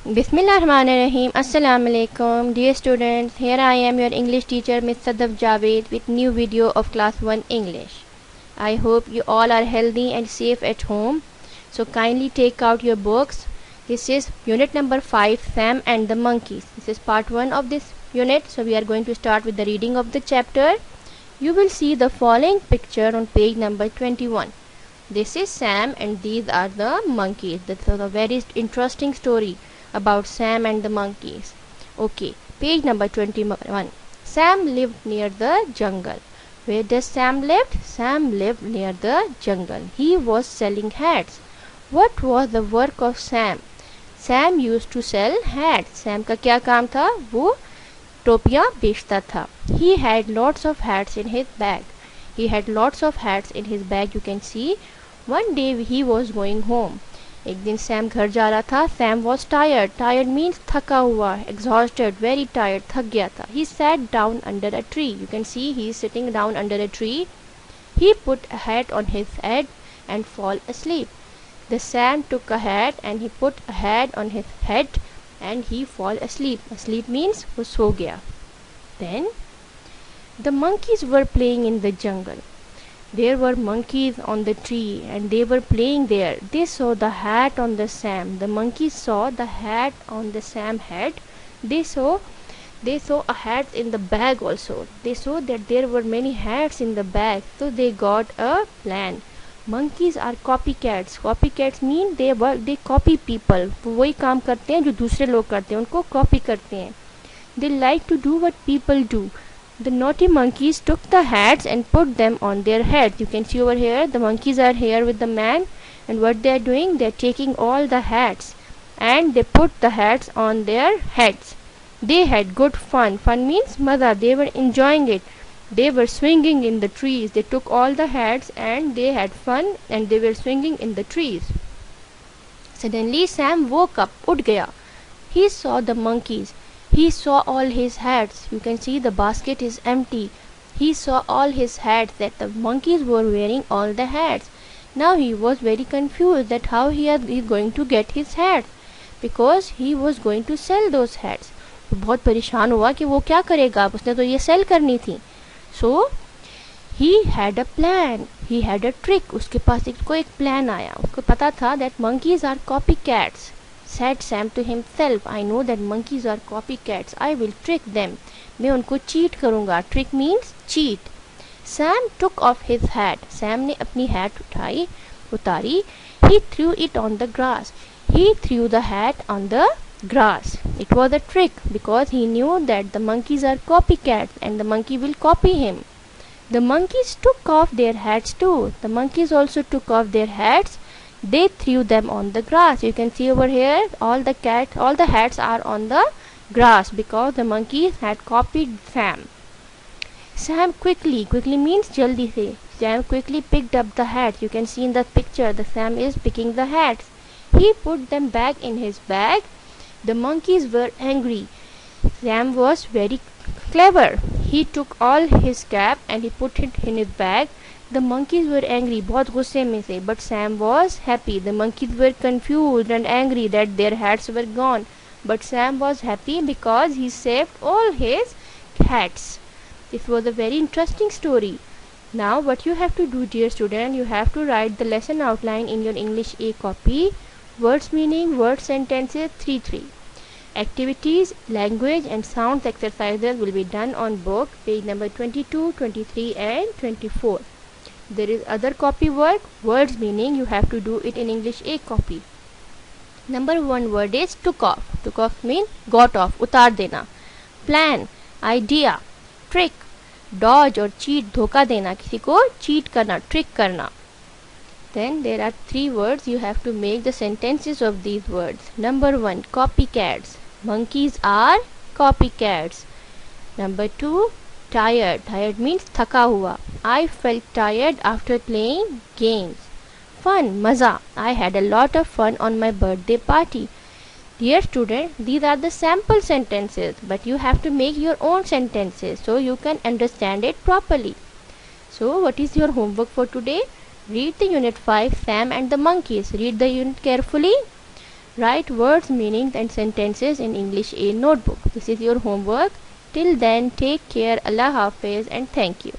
Bismillahirrahmanirrahim. Assalamu alaikum. Dear students, here I am your English teacher Miss Sadaf Javed with new video of class 1 English. I hope you all are healthy and safe at home. So kindly take out your books. This is unit number 5, Sam and the Monkeys. This is part 1 of this unit. So we are going to start with the reading of the chapter. You will see the following picture on page number 21. This is Sam and these are the monkeys. This is a very interesting story about Sam and the monkeys. Okay, page number 21. Sam lived near the jungle. Where does Sam live? Sam lived near the jungle. He was selling hats. What was the work of Sam? Sam used to sell hats. Sam का क्या काम था? वो टोपियाँ बेचता था. He had lots of hats in his bag. He had lots of hats in his bag. You can see. One day he was going home. एक दिन Sam घर जा रहा था. Sam was tired. Tired means थका हुआ, exhausted, very tired, थक गया था. He sat down under a tree. You can see he is sitting down under a tree. He put a hat on his head and fall asleep. The Sam took a hat and he put a hat on his head and he fall asleep. Asleep means वो सो गया. Then the monkeys were playing in the jungle. There were monkeys on the tree and they were playing there. They saw the hat on the Sam. The monkeys saw the hat on the Sam head. They saw a hat in the bag also. They saw that there were many hats in the bag. So they got a plan. Monkeys are copycats. Copycats mean they copy people. वो वही काम करते हैं जो दूसरे लोग करते हैं, उनको copy करते हैं. They like to do what people do. The naughty monkeys took the hats and put them on their heads. You can see over here the monkeys are here with the man, and what they are doing, they are taking all the hats and they put the hats on their heads. They had good fun. Fun means maza. They were enjoying it. They were swinging in the trees. They took all the hats and they had fun and they were swinging in the trees. Suddenly Sam woke up. उठ गया. He saw the monkeys. He saw all his hats. You can see the basket is empty. He saw all his hats, that the monkeys were wearing all the hats. Now he was very confused that how he is going to get his hats, because he was going to sell those hats. तो बहुत परेशान हुआ कि वो क्या करेगा, उसने तो ये सेल करनी थी. So he had a plan. He had a trick. उसके पास एक प्लान आया. उसको पता था that monkeys are copycats. Said Sam to himself, I know that monkeys are copycats. I will trick them. मैं उनको cheat करूँगा. Trick means cheat. Sam took off his hat. Sam ने अपनी hat उतारी. He threw it on the grass. He threw the hat on the grass. It was a trick because he knew that the monkeys are copycats and the monkey will copy him. The monkeys took off their hats too. The monkeys also took off their hats. They threw them on the grass. You can see over here all the hats are on the grass because the monkeys had copied Sam. Sam quickly means jaldi se. Sam quickly picked up the hats. You can see in the picture the Sam is picking the hats. He put them back in his bag. The monkeys were angry. Sam was very clever. He took all his cap and he put it in his bag. The monkeys were angry, बहुत गुस्से में से, but Sam was happy. The monkeys were confused and angry that their hats were gone, but Sam was happy because he saved all his hats. This was a very interesting story. Now what you have to do, dear student, you have to write the lesson outline in your English A copy. Words meaning, word sentences 3-3. Activities, language and sounds exercises will be done on book, page number 22, 23 and 24. There is other copy work. Words meaning you have to do it in English A copy. Number 1 word is took off. Took off means got off, उतार देना. Plan, idea. Trick, dodge और cheat, धोखा देना, किसी को cheat करना, trick करना. Then there are 3 words. You have to make the sentences of these words. Number 1 copycats. Monkeys are copycats. Number 2 tired. Tired means थका हुआ. I felt tired after playing games. Fun, maza. I had a lot of fun on my birthday party. Dear student, these are the sample sentences, but you have to make your own sentences so you can understand it properly. So what is your homework for today? Read the unit 5, Sam and the Monkeys. Read the unit carefully. Write words, meanings and sentences in English A notebook. This is your homework. Till then, take care. Allah Hafiz and thank you.